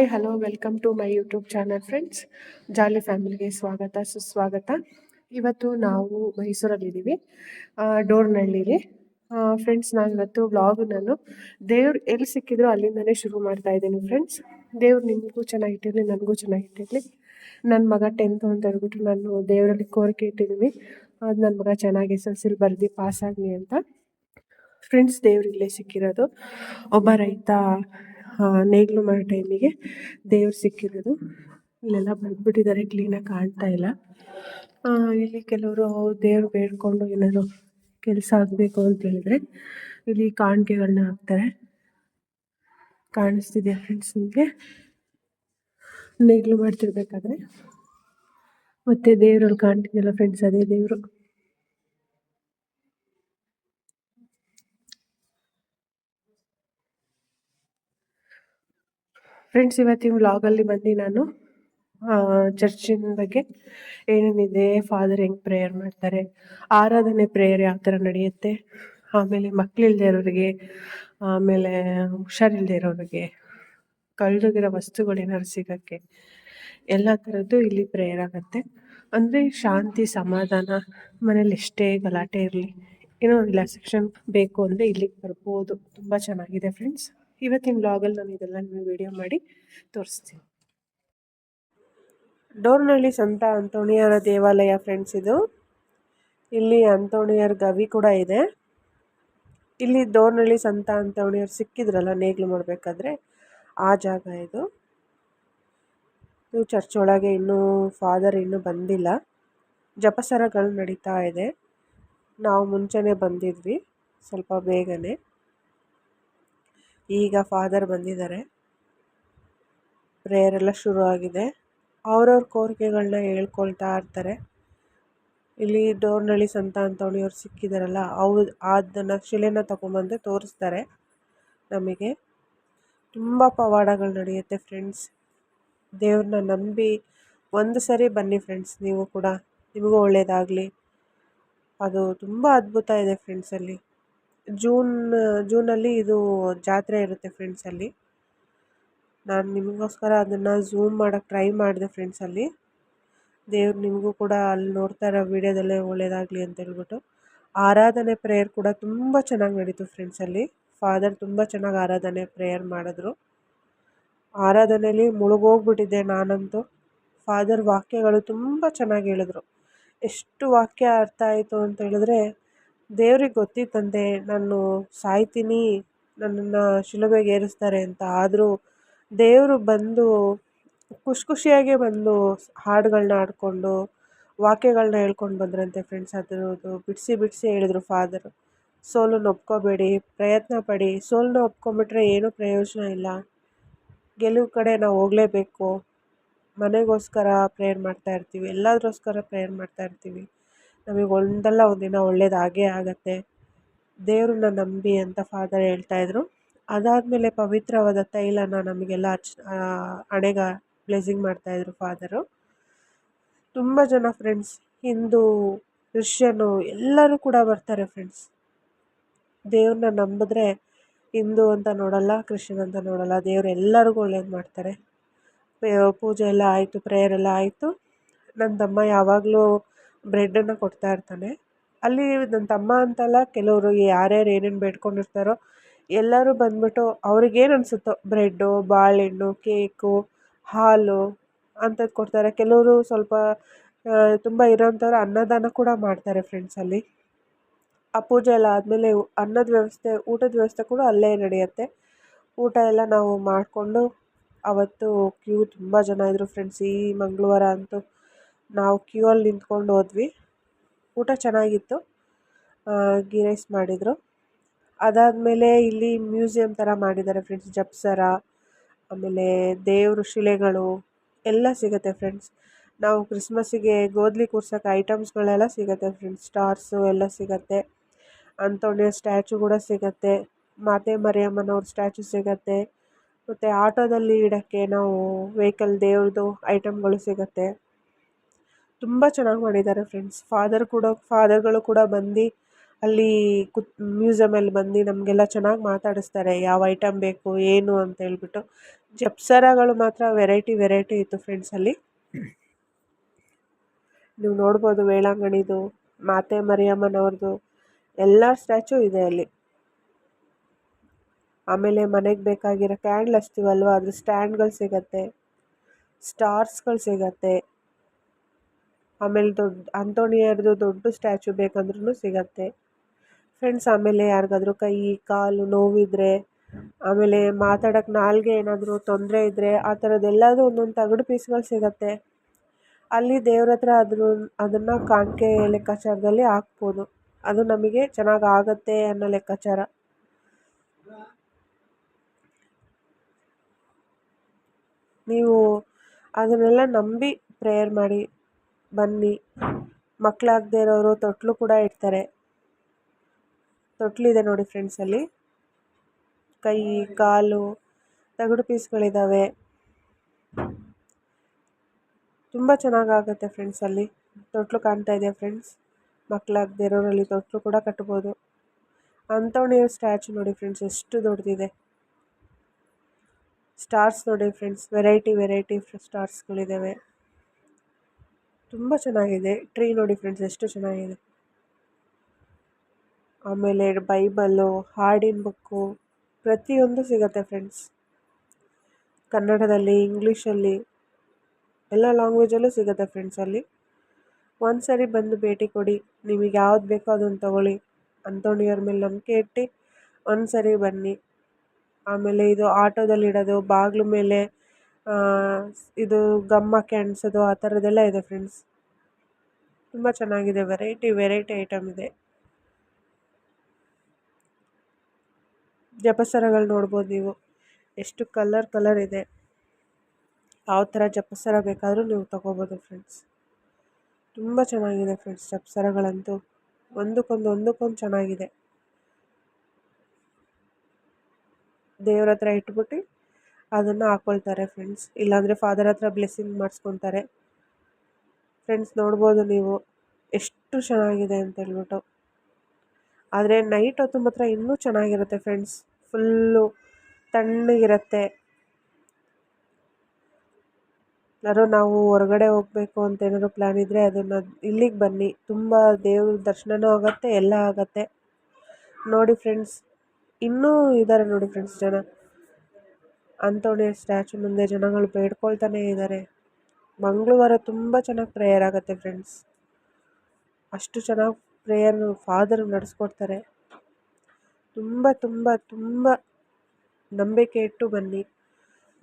Hi hello welcome to my YouTube channel friends. Jolly ಫ್ಯಾಮಿಲಿಗೆ ಸ್ವಾಗತ ಸುಸ್ವಾಗತ. ಇವತ್ತು ನಾವು ಮೈಸೂರಲ್ಲಿದ್ದೀವಿ, ಡೋರ್ನಹಳ್ಳಿಲಿ. ಫ್ರೆಂಡ್ಸ್, ನಾನು ಇವತ್ತು ನಾನು ದೇವ್ರು ಎಲ್ಲಿ ಸಿಕ್ಕಿದ್ರು ಅಲ್ಲಿಂದನೇ ಶುರು ಮಾಡ್ತಾ ಇದ್ದೀನಿ ಫ್ರೆಂಡ್ಸ್. ದೇವ್ರು ನಿಮಗೂ ಚೆನ್ನಾಗಿಟ್ಟಿರಲಿ, ನನಗೂ ಚೆನ್ನಾಗಿಟ್ಟಿರಲಿ. ನನ್ನ ಮಗ 10th ಅಂತ ಹೇಳ್ಬಿಟ್ಟು ನಾನು ದೇವರಲ್ಲಿ ಕೋರಿಕೆ ಇಟ್ಟಿದ್ದೀನಿ. ಅದು ನನ್ನ ಮಗ ಚೆನ್ನಾಗಿ SSLC ಬರೆದು ಪಾಸ್ ಆಗಲಿ ಅಂತ. ಫ್ರೆಂಡ್ಸ್, ದೇವ್ರು ಇಲ್ಲೇ ಸಿಕ್ಕಿರೋದು. ಒಬ್ಬ ರೈತ ನೇಗಿಲು ಮಾಡೋ ಟೈಮಿಗೆ ದೇವ್ರು ಸಿಕ್ಕಿರೋದು. ಇಲ್ಲೆಲ್ಲ ಬಂದ್ಬಿಟ್ಟಿದ್ದಾರೆ, ಕ್ಲೀನಾಗಿ ಕಾಣ್ತಾ ಇಲ್ಲ. ಇಲ್ಲಿ ಕೆಲವರು ದೇವ್ರು ಬೇಡ್ಕೊಂಡು ಏನಾದ್ರು ಕೆಲಸ ಆಗಬೇಕು ಅಂತ ಹೇಳಿದ್ರೆ ಇಲ್ಲಿ ಕಾಣಿಕೆಗಳನ್ನ ಹಾಕ್ತಾರೆ. ಕಾಣಿಸ್ತಿದೆ ಫ್ರೆಂಡ್ಸ್ ನಿಮಗೆ, ನೇಗಿಲು ಮಾಡ್ತಿರ್ಬೇಕಾದ್ರೆ. ಮತ್ತು ದೇವ್ರಲ್ಲಿ ಕಾಣ್ತಿದೆಯಲ್ಲ ಫ್ರೆಂಡ್ಸ್, ಅದೇ ದೇವರು. ಫ್ರೆಂಡ್ಸ್, ಇವತ್ತಿನ ವ್ಲಾಗಲ್ಲಿ ಬಂದು ನಾನು ಚರ್ಚಿನ ಬಗ್ಗೆ ಏನೇನಿದೆ, ಫಾದರ್ ಹೆಂಗೆ ಪ್ರೇಯರ್ ಮಾಡ್ತಾರೆ, ಆರಾಧನೆ ಪ್ರೇಯರ್ ಯಾವ ಥರ ನಡೆಯುತ್ತೆ, ಆಮೇಲೆ ಮಕ್ಕಳಿಲ್ಲದೆ ಇರೋರಿಗೆ, ಆಮೇಲೆ ಹುಷಾರಿಲ್ಲದೆ ಇರೋರಿಗೆ, ಕಳೆದೋಗಿರೋ ವಸ್ತುಗಳೇನಾದ್ರು ಸಿಗೋಕ್ಕೆ, ಎಲ್ಲ ಥರದ್ದು ಇಲ್ಲಿ ಪ್ರೇಯರ್ ಆಗುತ್ತೆ. ಅಂದರೆ ಶಾಂತಿ ಸಮಾಧಾನ, ಮನೇಲಿ ಎಷ್ಟೇ ಗಲಾಟೆ ಇರಲಿ, ಏನೋ ರಿಲ್ಯಾಕ್ಸೇಷನ್ ಬೇಕು ಅಂದರೆ ಇಲ್ಲಿಗೆ ಬರ್ಬೋದು. ತುಂಬ ಚೆನ್ನಾಗಿದೆ ಫ್ರೆಂಡ್ಸ್. ಇವತ್ತಿನ ವ್ಲಾಗಲ್ಲಿ ನಾನು ಇದೆಲ್ಲ ನಿಮಗೆ ವಿಡಿಯೋ ಮಾಡಿ ತೋರಿಸ್ತೀನಿ. ಡೋರ್ನಹಳ್ಳಿ ಸಂತ ಅಂತೋಣಿಯರ ದೇವಾಲಯ ಫ್ರೆಂಡ್ಸ್ ಇದು. ಇಲ್ಲಿ ಅಂತೋಣಿಯರ ಗವಿ ಕೂಡ ಇದೆ. ಇಲ್ಲಿ ಡೋರ್ನಹಳ್ಳಿ ಸಂತ ಅಂತೋಣಿಯರು ಸಿಕ್ಕಿದ್ರಲ್ಲ ನೇಗಿಲು ಮಾಡಬೇಕಾದ್ರೆ, ಆ ಜಾಗ ಇದು. ಚರ್ಚ್ ಒಳಗೆ ಇನ್ನೂ ಫಾದರ್ ಇನ್ನೂ ಬಂದಿಲ್ಲ. ಜಪಸರಗಳು ನಡೀತಾ ಇದೆ. ನಾವು ಮುಂಚೆನೇ ಬಂದಿದ್ವಿ, ಸ್ವಲ್ಪ ಬೇಗನೆ. ಈಗ ಫಾದರ್ ಬಂದಿದ್ದಾರೆ, ಪ್ರೇಯರ್ ಎಲ್ಲ ಶುರು ಆಗಿದೆ. ಅವ್ರವ್ರ ಕೋರಿಕೆಗಳನ್ನ ಹೇಳ್ಕೊಳ್ತಾ ಇರ್ತಾರೆ. ಇಲ್ಲಿ ಡೋರ್ನಹಳ್ಳಿ ಸಂತ ಅಂತೋಣಿಯವ್ರು ಸಿಕ್ಕಿದಾರಲ್ಲ, ಅದನ್ನು ಶಿಲೆನ ತಗೊಂಬಂದು ತೋರಿಸ್ತಾರೆ ನಮಗೆ. ತುಂಬ ಪವಾಡಗಳು ನಡೆಯುತ್ತೆ ಫ್ರೆಂಡ್ಸ್. ದೇವ್ರನ್ನ ನಂಬಿ ಒಂದು ಸರಿ ಬನ್ನಿ ಫ್ರೆಂಡ್ಸ್, ನೀವು ಕೂಡ, ನಿಮಗೂ ಒಳ್ಳೆಯದಾಗಲಿ. ಅದು ತುಂಬ ಅದ್ಭುತ ಇದೆ ಫ್ರೆಂಡ್ಸ್. ಅಲ್ಲಿ ಜೂನಲ್ಲಿ ಇದು ಜಾತ್ರೆ ಇರುತ್ತೆ ಫ್ರೆಂಡ್ಸ್. ಅಲ್ಲಿ ನಾನು ನಿಮಗೋಸ್ಕರ ಅದನ್ನು ಝೂಮ್ ಮಾಡೋಕ್ಕೆ ಟ್ರೈ ಮಾಡಿದೆ ಫ್ರೆಂಡ್ಸ್. ಅಲ್ಲಿ ದೇವ್ರು ನಿಮಗೂ ಕೂಡ ಅಲ್ಲಿ ನೋಡ್ತಾ ಇರೋ ವೀಡಿಯೋದಲ್ಲೇ ಒಳ್ಳೆಯದಾಗಲಿ ಅಂತ ಹೇಳ್ಬಿಟ್ಟು. ಆರಾಧನೆ ಪ್ರೇಯರ್ ಕೂಡ ತುಂಬ ಚೆನ್ನಾಗಿ ನಡೀತು ಫ್ರೆಂಡ್ಸ್. ಅಲ್ಲಿ ಫಾದರ್ ತುಂಬ ಚೆನ್ನಾಗಿ ಆರಾಧನೆ ಪ್ರೇಯರ್ ಮಾಡಿದ್ರು. ಆರಾಧನೆಯಲ್ಲಿ ಮುಳುಗೋಗ್ಬಿಟ್ಟಿದ್ದೆ ನಾನಂತೂ. ಫಾದರ್ ವಾಕ್ಯಗಳು ತುಂಬ ಚೆನ್ನಾಗಿ ಹೇಳಿದ್ರು. ಎಷ್ಟು ವಾಕ್ಯ ಅರ್ಥ ಆಯಿತು ಅಂತ ಹೇಳಿದ್ರೆ, ದೇವ್ರಿಗೆ ಗೊತ್ತಿತ್ತಂತೆ ನಾನು ಸಾಯ್ತೀನಿ, ನನ್ನನ್ನು ಶಿಲುಬೆಗೆ ಏರಿಸ್ತಾರೆ ಅಂತ. ಆದರೂ ದೇವರು ಬಂದು ಖುಷಿಯಾಗೆ ಬಂದು ಹಾಡುಗಳನ್ನ ಹಾಡ್ಕೊಂಡು ವಾಕ್ಯಗಳನ್ನ ಹೇಳ್ಕೊಂಡು ಬಂದ್ರಂತೆ ಫ್ರೆಂಡ್ಸ್. ಅದರದ್ದು ಬಿಡಿಸಿ ಹೇಳಿದ್ರು ಫಾದರು. ಸೋಲನ್ನು ಒಪ್ಕೋಬೇಡಿ, ಪ್ರಯತ್ನ ಪಡಿ. ಸೋಲನ್ನ ಒಪ್ಕೊಂಬಿಟ್ರೆ ಏನೂ ಪ್ರಯೋಜನ ಇಲ್ಲ. ಗೆಲುವು ಕಡೆ ನಾವು ಹೋಗಲೇಬೇಕು. ಮನೆಗೋಸ್ಕರ ಪ್ರೇಯರ್ ಮಾಡ್ತಾಯಿರ್ತೀವಿ, ಎಲ್ಲದರೋಸ್ಕರ ಪ್ರೇಯರ್ ಮಾಡ್ತಾಯಿರ್ತೀವಿ. ನಮಗೆ ಒಂದಲ್ಲ ಒಂದಿನ ಒಳ್ಳೇದಾಗೇ ಆಗತ್ತೆ. ದೇವ್ರನ್ನ ನಂಬಿ ಅಂತ ಫಾದರ್ ಹೇಳ್ತಾಯಿದ್ರು. ಅದಾದಮೇಲೆ ಪವಿತ್ರವಾದ ತೈಲನ ನಮಗೆಲ್ಲ ಹಣೆಗೆ ಬ್ಲೆಸ್ಸಿಂಗ್ ಮಾಡ್ತಾಯಿದ್ರು ಫಾದರು. ತುಂಬ ಜನ ಫ್ರೆಂಡ್ಸ್, ಹಿಂದೂ, ಕ್ರಿಶ್ಚಿಯನು ಎಲ್ಲರೂ ಕೂಡ ಬರ್ತಾರೆ ಫ್ರೆಂಡ್ಸ್. ದೇವ್ರನ್ನ ನಂಬಿದ್ರೆ ಹಿಂದೂ ಅಂತ ನೋಡಲ್ಲ, ಕ್ರಿಶ್ಚಿಯನ್ ಅಂತ ನೋಡಲ್ಲ, ದೇವ್ರು ಎಲ್ಲರಿಗೂ ಒಳ್ಳೇದು ಮಾಡ್ತಾರೆ. ಪೂಜೆ ಎಲ್ಲ ಆಯಿತು, ಪ್ರೇಯರ್ ಎಲ್ಲ ಆಯಿತು. ನನ್ನ ತಮ್ಮ ಯಾವಾಗಲೂ ಬ್ರೆಡ್ಡನ್ನು ಕೊಡ್ತಾ ಇರ್ತಾನೆ. ಅಲ್ಲಿ ನನ್ನ ತಮ್ಮ ಅಂತಲ್ಲ, ಕೆಲವರು ಯಾರ್ಯಾರು ಏನೇನು ಬೇಡ್ಕೊಂಡಿರ್ತಾರೋ ಎಲ್ಲರೂ ಬಂದ್ಬಿಟ್ಟು ಅವ್ರಿಗೇನು ಅನಿಸುತ್ತೋ ಬ್ರೆಡ್ಡು, ಬಾಳೆಹಣ್ಣು, ಕೇಕು, ಹಾಲು ಅಂಥದ್ದು ಕೊಡ್ತಾರೆ. ಕೆಲವರು ಸ್ವಲ್ಪ ತುಂಬ ಇರೋಂಥವ್ರು ಅನ್ನದಾನ ಕೂಡ ಮಾಡ್ತಾರೆ ಫ್ರೆಂಡ್ಸ್. ಅಲ್ಲಿ ಆ ಪೂಜೆ ಎಲ್ಲ ಆದಮೇಲೆ ಅನ್ನದ ವ್ಯವಸ್ಥೆ, ಊಟದ ವ್ಯವಸ್ಥೆ ಕೂಡ ಅಲ್ಲೇ ನಡೆಯುತ್ತೆ. ಊಟ ಎಲ್ಲ ನಾವು ಮಾಡಿಕೊಂಡು, ಅವತ್ತು ಕ್ಯೂ ತುಂಬ ಜನ ಇದ್ದರು ಫ್ರೆಂಡ್ಸ್. ಈ ಮಂಗಳವಾರ ಅಂತೂ ನಾವು ಕ್ಯೂ ಅಲ್ಲಿ ನಿಂತ್ಕೊಂಡು ಹೋದ್ವಿ. ಊಟ ಚೆನ್ನಾಗಿತ್ತು, ಗೀ ರೈಸ್ ಮಾಡಿದರು. ಅದಾದಮೇಲೆ ಇಲ್ಲಿ ಮ್ಯೂಸಿಯಂ ಥರ ಮಾಡಿದ್ದಾರೆ ಫ್ರೆಂಡ್ಸ್. ಜಪಸರ, ಆಮೇಲೆ ದೇವ್ರ ಶಿಲೆಗಳು ಎಲ್ಲ ಸಿಗುತ್ತೆ ಫ್ರೆಂಡ್ಸ್. ನಾವು ಕ್ರಿಸ್ಮಸ್ಸಿಗೆ ಗೋಧಲಿ ಕೂರ್ಸೋಕ್ಕೆ ಐಟಮ್ಸ್ಗಳೆಲ್ಲ ಸಿಗುತ್ತೆ ಫ್ರೆಂಡ್ಸ್. ಸ್ಟಾರ್ಸು ಎಲ್ಲ ಸಿಗುತ್ತೆ. ಅಂತೋಣಿಯ ಸ್ಟ್ಯಾಚು ಕೂಡ ಸಿಗುತ್ತೆ. ಮಾತೆ ಮರಿಯಮ್ಮನವ್ರ ಸ್ಟ್ಯಾಚು ಸಿಗುತ್ತೆ. ಮತ್ತು ಆಟೋದಲ್ಲಿ ಇಡೋಕ್ಕೆ ನಾವು ವೆಹಿಕಲ್ ದೇವ್ರದ್ದು ಐಟಮ್ಗಳು ಸಿಗುತ್ತೆ. ತುಂಬ ಚೆನ್ನಾಗಿ ಮಾಡಿದ್ದಾರೆ ಫ್ರೆಂಡ್ಸ್. ಫಾದರ್ಗಳು ಕೂಡ ಬಂದು ಅಲ್ಲಿ ಮ್ಯೂಸಿಯಮಲ್ಲಿ ಬಂದು ನಮಗೆಲ್ಲ ಚೆನ್ನಾಗಿ ಮಾತಾಡಿಸ್ತಾರೆ, ಯಾವ ಐಟಮ್ ಬೇಕು ಏನು ಅಂತ ಹೇಳ್ಬಿಟ್ಟು. ಜಪ್ಸರಗಳು ಮಾತ್ರ ವೆರೈಟಿ ವೆರೈಟಿ ಇತ್ತು ಫ್ರೆಂಡ್ಸ್ ಅಲ್ಲಿ. ನೀವು ನೋಡ್ಬೋದು ವೇಳಾಂಗಣಿದು, ಮಾತೆ ಮರಿಯಮ್ಮನವ್ರದ್ದು ಎಲ್ಲ ಸ್ಟ್ಯಾಚು ಇದೆ ಅಲ್ಲಿ. ಆಮೇಲೆ ಮನೆಗೆ ಬೇಕಾಗಿರೋ ಕ್ಯಾಂಡ್ಲ್ ಹಚ್ತೀವಲ್ವ, ಅದ್ರ ಸ್ಟ್ಯಾಂಡ್ಗಳು ಸಿಗತ್ತೆ, ಸ್ಟಾರ್ಸ್ಗಳು ಸಿಗತ್ತೆ. ಆಮೇಲೆ ದೊಡ್ಡ ಅಂತೋಣಿಯರ್ದು ದೊಡ್ಡ ಸ್ಟ್ಯಾಚು ಬೇಕಂದ್ರೂ ಸಿಗತ್ತೆ ಫ್ರೆಂಡ್ಸ್. ಆಮೇಲೆ ಯಾರಿಗಾದ್ರೂ ಕೈ ಕಾಲು ನೋವಿದ್ರೆ, ಆಮೇಲೆ ಮಾತಾಡೋಕ್ಕೆ ನಾಲ್ಗೆ ಏನಾದರೂ ತೊಂದರೆ ಇದ್ದರೆ, ಆ ಥರದ್ದೆಲ್ಲದೂ ಒಂದೊಂದು ತಗಡು ಪೀಸ್ಗಳು ಸಿಗತ್ತೆ ಅಲ್ಲಿ. ದೇವ್ರ ಹತ್ರ ಅದನ್ನು ಕಾಣಿಕೆ ಲೆಕ್ಕಾಚಾರದಲ್ಲಿ ಹಾಕ್ಬೋದು. ಅದು ನಮಗೆ ಚೆನ್ನಾಗಿ ಆಗತ್ತೆ ಅನ್ನೋ ಲೆಕ್ಕಾಚಾರ. ನೀವು ಅದನ್ನೆಲ್ಲ ನಂಬಿ ಪ್ರೇಯರ್ ಮಾಡಿ ಬನ್ನಿ. ಮಕ್ಕಳಾಗದೇ ಇರೋರು ತೊಟ್ಲು ಕೂಡ ಇಡ್ತಾರೆ. ತೊಟ್ಲಿದೆ ನೋಡಿ ಫ್ರೆಂಡ್ಸ್ ಅಲ್ಲಿ. ಕೈ ಕಾಲು ತಗಡು ಪೀಸ್ಗಳಿದ್ದಾವೆ. ತುಂಬ ಚೆನ್ನಾಗಾಗುತ್ತೆ ಫ್ರೆಂಡ್ಸ್ ಅಲ್ಲಿ. ತೊಟ್ಲು ಕಾಣ್ತಾ ಇದೆಯಾ ಫ್ರೆಂಡ್ಸ್? ಮಕ್ಕಳಾಗದೇ ಇರೋರಲ್ಲಿ ತೊಟ್ಲು ಕೂಡ ಕಟ್ಬೋದು. ಅಂತೋಣಿಯ ಸ್ಟ್ಯಾಚು ನೋಡಿ ಫ್ರೆಂಡ್ಸ್, ಎಷ್ಟು ದೊಡ್ಡದಿದೆ. ಸ್ಟಾರ್ಸ್ ನೋಡಿ ಫ್ರೆಂಡ್ಸ್, ವೆರೈಟಿ ವೆರೈಟಿ ಸ್ಟಾರ್ಸ್ಗಳಿದ್ದಾವೆ. ತುಂಬ ಚೆನ್ನಾಗಿದೆ. ಟ್ರೀ ನೋಡಿ ಫ್ರೆಂಡ್ಸ್, ಎಷ್ಟು ಚೆನ್ನಾಗಿದೆ. ಆಮೇಲೆ ಬೈಬಲ್ಲು, ಹಾಡಿನ ಬುಕ್ಕು ಪ್ರತಿಯೊಂದು ಸಿಗತ್ತೆ ಫ್ರೆಂಡ್ಸ್. ಕನ್ನಡದಲ್ಲಿ, ಇಂಗ್ಲೀಷಲ್ಲಿ, ಎಲ್ಲ ಲ್ಯಾಂಗ್ವೇಜಲ್ಲೂ ಸಿಗುತ್ತೆ ಫ್ರೆಂಡ್ಸ್ ಅಲ್ಲಿ. ಒಂದು ಸರಿ ಬಂದು ಭೇಟಿ ಕೊಡಿ. ನಿಮಗೆ ಯಾವ್ದು ಬೇಕೋ ಅದನ್ನು ತೊಗೊಳ್ಳಿ. ಅಂತೋಣಿಯವ್ರ ಮೇಲೆ ನಂಬಿಕೆ ಇಟ್ಟು ಒಂದು ಸರಿ ಬನ್ನಿ. ಆಮೇಲೆ ಇದು ಆಟೋದಲ್ಲಿ ಇಡೋದು, ಬಾಗಿಲು ಮೇಲೆ ಇದು ಗಮ್ಮಕ್ಕೆ ಅಂಟಿಸೋದು, ಆ ಥರದ್ದೆಲ್ಲ ಇದೆ ಫ್ರೆಂಡ್ಸ್. ತುಂಬ ಚೆನ್ನಾಗಿದೆ. ವೆರೈಟಿ ವೆರೈಟಿ ಐಟಮ್ ಇದೆ. ಜಪಸರಗಳು ನೋಡ್ಬೋದು ನೀವು, ಎಷ್ಟು ಕಲರ್ ಇದೆ. ಯಾವ ಥರ ಜಪಸರ ಬೇಕಾದರೂ ನೀವು ತೊಗೋಬೋದು ಫ್ರೆಂಡ್ಸ್. ತುಂಬ ಚೆನ್ನಾಗಿದೆ ಫ್ರೆಂಡ್ಸ್. ಜಪಸರಗಳಂತೂ ಒಂದಕ್ಕೊಂದು ಚೆನ್ನಾಗಿದೆ. ದೇವ್ರ ಹತ್ರ ಇಟ್ಬಿಟ್ಟು ಅದನ್ನು ಹಾಕ್ಕೊಳ್ತಾರೆ ಫ್ರೆಂಡ್ಸ್. ಇಲ್ಲಾಂದರೆ ಫಾದರ್ ಹತ್ರ ಬ್ಲೆಸ್ಸಿಂಗ್ ಮಾಡಿಸ್ಕೊತಾರೆ ಫ್ರೆಂಡ್ಸ್. ನೋಡ್ಬೋದು ನೀವು ಎಷ್ಟು ಚೆನ್ನಾಗಿದೆ ಅಂತ ಹೇಳ್ಬಿಟ್ಟು. ಆದರೆ ನೈಟ್ ಹೊತ್ತು ಮಾತ್ರ ಇನ್ನೂ ಚೆನ್ನಾಗಿರುತ್ತೆ ಫ್ರೆಂಡ್ಸ್. ಫುಲ್ಲು ತಣ್ಣಗಿರುತ್ತೆ. ಯಾರೋ ನಾವು ಹೊರಗಡೆ ಹೋಗಬೇಕು ಅಂತ ಏನಾದ್ರು ಪ್ಲ್ಯಾನ್ ಇದ್ದರೆ ಅದನ್ನು ಇಲ್ಲಿಗೆ ಬನ್ನಿ. ತುಂಬ ದೇವ್ರ ದರ್ಶನವೂ ಆಗುತ್ತೆ, ಎಲ್ಲ ಆಗುತ್ತೆ. ನೋಡಿ ಫ್ರೆಂಡ್ಸ್, ಇನ್ನೂ ಇದ್ದಾರೆ ನೋಡಿ ಫ್ರೆಂಡ್ಸ್ ಜನ. ಅಂತೋಣಿಯ ಸ್ಟ್ಯಾಚು ಮುಂದೆ ಜನಗಳು ಬೇಡ್ಕೊಳ್ತಾನೇ ಇದ್ದಾರೆ. ಮಂಗಳವಾರ ತುಂಬ ಚೆನ್ನಾಗಿ ಪ್ರೇಯರ್ ಆಗುತ್ತೆ ಫ್ರೆಂಡ್ಸ್. ಅಷ್ಟು ಚೆನ್ನಾಗಿ ಪ್ರೇಯರ್ ಫಾದರ್ ನಡೆಸ್ಕೊಡ್ತಾರೆ. ತುಂಬ ತುಂಬ ತುಂಬ ನಂಬಿಕೆ ಇಟ್ಟು ಬನ್ನಿ.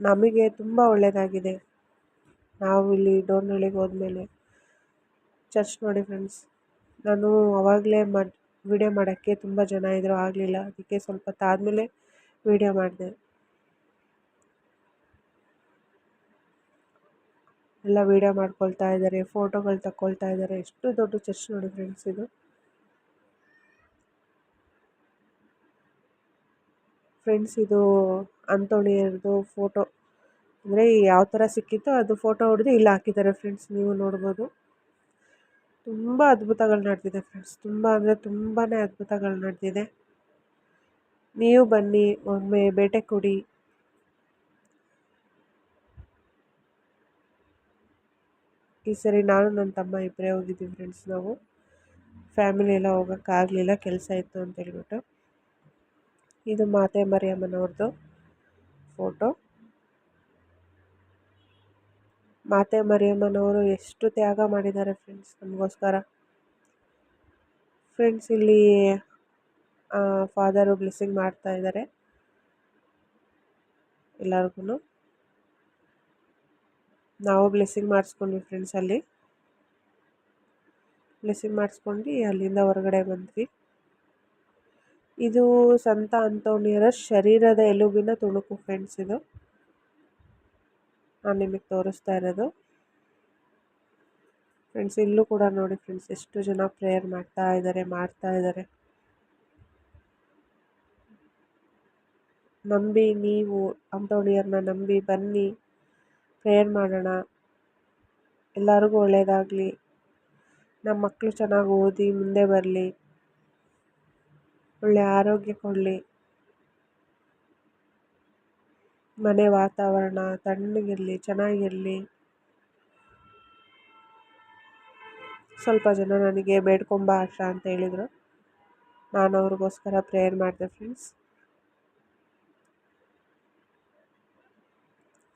ನಮಗೆ ತುಂಬ ಒಳ್ಳೆಯದಾಗಿದೆ. ನಾವು ಇಲ್ಲಿ ಡೋರ್ನಳ್ಳಿಗೆ ಹೋದ್ಮೇಲೆ ಚರ್ಚ್ ನೋಡಿ ಫ್ರೆಂಡ್ಸ್. ನಾನು ಆವಾಗಲೇ ವಿಡಿಯೋ ಮಾಡೋಕ್ಕೆ ತುಂಬ ಜನ ಇದ್ದರು, ಆಗಲಿಲ್ಲ. ಅದಕ್ಕೆ ಸ್ವಲ್ಪ ಹೊತ್ತಾದಮೇಲೆ ವಿಡಿಯೋ ಮಾಡಿದೆ. ಎಲ್ಲ ವಿಡಿಯೋ ಮಾಡ್ಕೊಳ್ತಾ ಇದ್ದಾರೆ, ಫೋಟೋಗಳು ತಗೊಳ್ತಾ ಇದ್ದಾರೆ. ಎಷ್ಟು ದೊಡ್ಡ ಚರ್ಚ್ ನೋಡಿ ಫ್ರೆಂಡ್ಸ್ ಇದು. ಫ್ರೆಂಡ್ಸ್, ಇದು ಅಂತೋಣಿಯರ್ದು ಫೋಟೋ, ಅಂದರೆ ಯಾವ ಥರ ಸಿಕ್ಕಿತ್ತೋ ಅದು ಫೋಟೋ ಹೊಡೆದು ಇಲ್ಲಿ ಹಾಕಿದ್ದಾರೆ ಫ್ರೆಂಡ್ಸ್. ನೀವು ನೋಡ್ಬೋದು. ತುಂಬ ಅದ್ಭುತಗಳು ನಡೆದಿದೆ ಫ್ರೆಂಡ್ಸ್. ತುಂಬ ಅಂದರೆ ತುಂಬಾ ಅದ್ಭುತಗಳು ನಡೆದಿದೆ. ನೀವು ಬನ್ನಿ, ಒಮ್ಮೆ ಭೇಟಿ ಕೊಡಿ. ಈ ಸರಿ ನಾನು ನನ್ನ ತಮ್ಮ ಇಬ್ಬರೇ ಹೋಗಿದ್ದೀವಿ ಫ್ರೆಂಡ್ಸ್. ನಾವು ಫ್ಯಾಮಿಲಿ ಎಲ್ಲ ಹೋಗೋಕ್ಕಾಗಲಿಲ್ಲ, ಕೆಲಸ ಇತ್ತು ಅಂತ ಹೇಳ್ಬಿಟ್ಟು. ಇದು ಮಾತೆ ಮರಿಯಮ್ಮನವ್ರದ್ದು ಫೋಟೋ. ಮಾತೆ ಮರಿಯಮ್ಮನವರು ಎಷ್ಟು ತ್ಯಾಗ ಮಾಡಿದ್ದಾರೆ ಫ್ರೆಂಡ್ಸ್ ನಮಗೋಸ್ಕರ. ಫ್ರೆಂಡ್ಸ್, ಇಲ್ಲಿ ಫಾದರು ಬ್ಲೆಸ್ಸಿಂಗ್ ಮಾಡ್ತಾ ಇದ್ದಾರೆ ಎಲ್ಲರಿಗೂ. ನಾವು ಬ್ಲೆಸ್ಸಿಂಗ್ ಮಾಡಿಸ್ಕೊಂಡ್ವಿ ಫ್ರೆಂಡ್ಸ್. ಅಲ್ಲಿ ಬ್ಲೆಸ್ಸಿಂಗ್ ಮಾಡಿಸ್ಕೊಂಡು ಅಲ್ಲಿಂದ ಹೊರಗಡೆ ಬಂದ್ವಿ. ಇದು ಸಂತ ಅಂತೋಣಿಯರ ಶರೀರದ ಎಲುಬಿನ ತುಣುಕು ಫ್ರೆಂಡ್ಸ್. ಇದು ನಾನು ನಿಮಗೆ ತೋರಿಸ್ತಾ ಇರೋದು ಫ್ರೆಂಡ್ಸ್. ಇಲ್ಲೂ ಕೂಡ ನೋಡಿ ಫ್ರೆಂಡ್ಸ್, ಎಷ್ಟು ಜನ ಪ್ರೇಯರ್ ಮಾಡ್ತಾ ಇದ್ದಾರೆ. ನಂಬಿ, ನೀವು ಅಂತೋಣಿಯರನ್ನ ನಂಬಿ ಬನ್ನಿ, ಪ್ರೇಯರ್ ಮಾಡೋಣ. ಎಲ್ಲರಿಗೂ ಒಳ್ಳೆಯದಾಗಲಿ. ನಮ್ಮ ಮಕ್ಕಳು ಚೆನ್ನಾಗಿ ಓದಿ ಮುಂದೆ ಬರಲಿ. ಒಳ್ಳೆ ಆರೋಗ್ಯ ಕೊಡಲಿ, ಮನೆ ವಾತಾವರಣ ತಣ್ಣಗಿರಲಿ, ಚೆನ್ನಾಗಿರಲಿ. ಸ್ವಲ್ಪ ಜನ ನನಗೆ ಬೇಡ್ಕೊಂಬ ಆಶಾ ಅಂತ ಹೇಳಿದರು. ನಾನು ಅವ್ರಿಗೋಸ್ಕರ ಪ್ರೇಯರ್ ಮಾಡಿದೆ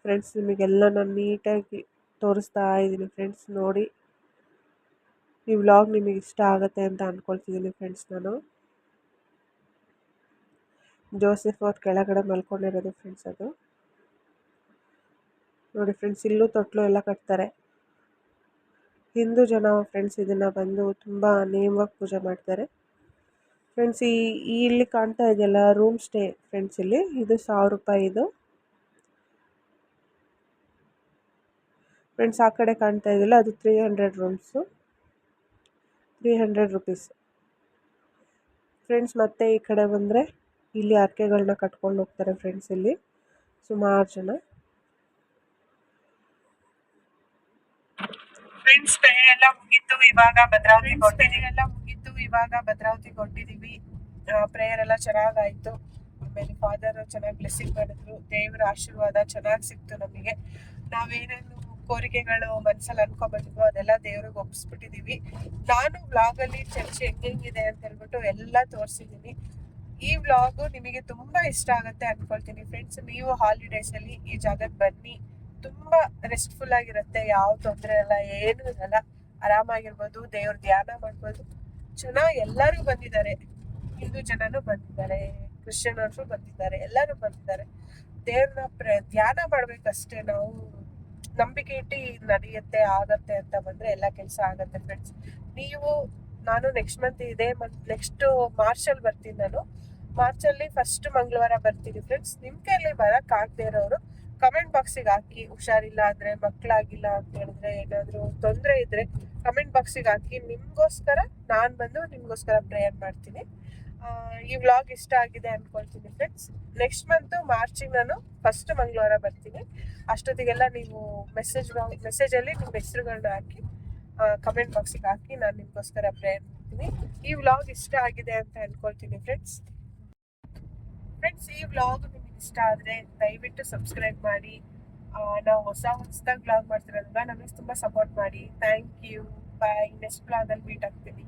ಫ್ರೆಂಡ್ಸ್ ನಿಮಗೆಲ್ಲ ನಾನು ನೀಟಾಗಿ ತೋರಿಸ್ತಾ ಇದ್ದೀನಿ ಫ್ರೆಂಡ್ಸ್. ನೋಡಿ, ಈ ವ್ಲಾಗ್ ನಿಮಗೆ ಇಷ್ಟ ಆಗುತ್ತೆ ಅಂತ ಅಂದ್ಕೊಳ್ತಿದ್ದೀನಿ ಫ್ರೆಂಡ್ಸ್. ನಾನು ಜೋಸೆಫ್ ಅವ್ರ ಕೆಳಗಡೆ ಮಲ್ಕೊಂಡಿರೋದು ಫ್ರೆಂಡ್ಸ್. ಅದು ನೋಡಿ ಫ್ರೆಂಡ್ಸ್, ಇಲ್ಲೂ ತೊಟ್ಲು ಎಲ್ಲ ಕಟ್ತಾರೆ. ಹಿಂದೂ ಜನ ಫ್ರೆಂಡ್ಸ್ ಇದನ್ನು ಬಂದು ತುಂಬ ನೇಮವಾಗಿ ಪೂಜೆ ಮಾಡ್ತಾರೆ ಫ್ರೆಂಡ್ಸ್. ಇಲ್ಲಿ ಕಾಣ್ತಾ ಇದೆಯಲ್ಲ ರೂಮ್ ಸ್ಟೇ ಫ್ರೆಂಡ್ಸ್, ಇಲ್ಲಿ ಇದು 1000 ರೂಪಾಯಿ ಇದು ಫ್ರೆಂಡ್ಸ್. ಆ ಕಡೆ ಕಾಣ್ತಾ ಇದೆಯಲ್ಲ ಅದು 300 ರೂಮ್ಸು, 300 ರುಪೀಸ್ ಫ್ರೆಂಡ್ಸ್. ಮತ್ತೆ ಈ ಕಡೆ ಬಂದರೆ ಇಲ್ಲಿ ಹರಕೆಗಳನ್ನ ಕಟ್ಕೊಂಡು ಹೋಗ್ತಾರೆ ಫ್ರೆಂಡ್ಸ್. ಇಲ್ಲಿ ಸುಮಾರು ಜನ ಫ್ರೆಂಡ್ಸ್. ಎಲ್ಲ ಮುಗೀತು, ಇವಾಗ ಭದ್ರಾವತಿಗೆ ಹೊರಟಿದ್ದೀವಿ. ಪ್ರೇಯರ್ ಎಲ್ಲ ಚೆನ್ನಾಗಾಯಿತು. ಆಮೇಲೆ ಫಾದರ್ ಚೆನ್ನಾಗಿ ಬ್ಲೆಸ್ಸಿಂಗ್ ಮಾಡಿದ್ರು. ದೇವರ ಆಶೀರ್ವಾದ ಚೆನ್ನಾಗಿ ಸಿಕ್ತು ನಮಗೆ. ನಾವೇನೇನು ಕೋರಿಕೆಗಳು ಮನಸ್ಸಲ್ಲಿ ಅನ್ಕೊಂಡ್ಬಂದಿದ್ವೋ ಅದೆಲ್ಲ ದೇವ್ರಿಗೆ ಒಪ್ಪಿಸ್ಬಿಟ್ಟಿದ್ದೀವಿ. ನಾನು ವ್ಲಾಗಲ್ಲಿ ಚರ್ಚ್ ಹೆಂಗಿದೆ ಅಂತ ಹೇಳ್ಬಿಟ್ಟು ಎಲ್ಲ ತೋರಿಸಿದ್ದೀನಿ. ಈ ವ್ಲಾಗು ನಿಮಗೆ ತುಂಬ ಇಷ್ಟ ಆಗುತ್ತೆ ಅಂದ್ಕೊಳ್ತೀನಿ ಫ್ರೆಂಡ್ಸ್. ನೀವು ಹಾಲಿಡೇಸಲ್ಲಿ ಈ ಜಾಗಕ್ಕೆ ಬನ್ನಿ, ತುಂಬ ರೆಸ್ಟ್ಫುಲ್ ಆಗಿರುತ್ತೆ. ಯಾವ ತೊಂದರೆ ಇಲ್ಲ, ಏನೂ ಇರಲ್ಲ, ಆರಾಮಾಗಿರ್ಬೋದು. ದೇವ್ರ ಧ್ಯಾನ ಮಾಡ್ಬೋದು. ಚೆನ್ನಾಗಿ ಎಲ್ಲರೂ ಬಂದಿದ್ದಾರೆ. ಹಿಂದೂ ಜನನೂ ಬಂದಿದ್ದಾರೆ, ಕ್ರಿಶ್ಚಿಯನ್ ಅವರು ಬಂದಿದ್ದಾರೆ, ಎಲ್ಲರೂ ಬಂದಿದ್ದಾರೆ. ದೇವ್ರನ್ನ ಧ್ಯಾನ ಮಾಡ್ಬೇಕಷ್ಟೇ. ನಾವು ನಂಬಿಕೆ ಇಟ್ಟು ನಡೆಯುತ್ತೆ ಆಗತ್ತೆ ಅಂತ ಬಂದರೆ ಎಲ್ಲ ಕೆಲಸ ಆಗತ್ತೆ ಫ್ರೆಂಡ್ಸ್. ನಾನು ನೆಕ್ಸ್ಟ್ ಮಾರ್ಚಲ್ಲಿ ಬರ್ತೀನಿ. ನಾನು ಮಾರ್ಚಲ್ಲಿ ಫಸ್ಟ್ ಮಂಗಳವಾರ ಬರ್ತೀನಿ ಫ್ರೆಂಡ್ಸ್. ನಿಮ್ಮ ಕೈಯಲ್ಲಿ ಬರೋಕ್ಕಾಗದೇ ಇರೋರು ಕಮೆಂಟ್ ಬಾಕ್ಸಿಗೆ ಹಾಕಿ. ಹುಷಾರಿಲ್ಲ ಅಂದರೆ, ಮಕ್ಕಳಾಗಿಲ್ಲ ಅಂತ ಹೇಳಿದ್ರೆ, ಏನಾದರೂ ತೊಂದರೆ ಇದ್ದರೆ ಕಮೆಂಟ್ ಬಾಕ್ಸಿಗೆ ಹಾಕಿ. ನಾನು ಬಂದು ನಿಮಗೋಸ್ಕರ ಪ್ರೇಯರ್ ಮಾಡ್ತೀನಿ. ಈ ವ್ಲಾಗ್ ಇಷ್ಟ ಆಗಿದೆ ಅಂದ್ಕೊಳ್ತೀನಿ ಫ್ರೆಂಡ್ಸ್. ನೆಕ್ಸ್ಟ್ ಮಂತು ಮಾರ್ಚಿಗೆ ನಾನು ಫಸ್ಟ್ ಮಂಗಳವಾರ ಬರ್ತೀನಿ. ಅಷ್ಟೊತ್ತಿಗೆಲ್ಲ ನೀವು ಮೆಸೇಜಲ್ಲಿ ನಿಮ್ಮ ಹೆಸರುಗಳನ್ನ ಹಾಕಿ ಕಮೆಂಟ್ ಬಾಕ್ಸಿಗೆ ಹಾಕಿ. ನಾನು ನಿಮಗೋಸ್ಕರ ಪ್ರೇಯರ್ ಮಾಡ್ತೀನಿ. ಈ ವ್ಲಾಗ್ ಇಷ್ಟ ಆಗಿದೆ ಅಂತ ಅಂದ್ಕೊಳ್ತೀನಿ ಫ್ರೆಂಡ್ಸ್. ಈ ವ್ಲಾಗ್ ನಿಮಗೆ ಇಷ್ಟ ಆದರೆ ದಯವಿಟ್ಟು ಸಬ್ಸ್ಕ್ರೈಬ್ ಮಾಡಿ. ನಾವು ಹೊಸದಾಗಿ ವ್ಲಾಗ್ ಮಾಡ್ತಿರೋದ್ರಿಂದ ನಮಗೆ ತುಂಬ ಸಪೋರ್ಟ್ ಮಾಡಿ. Thank you. ಬಾಯ್. ನೆಕ್ಸ್ಟ್ ವ್ಲಾಗಲ್ಲಿ ಮೀಟ್ ಆಗ್ತೀನಿ.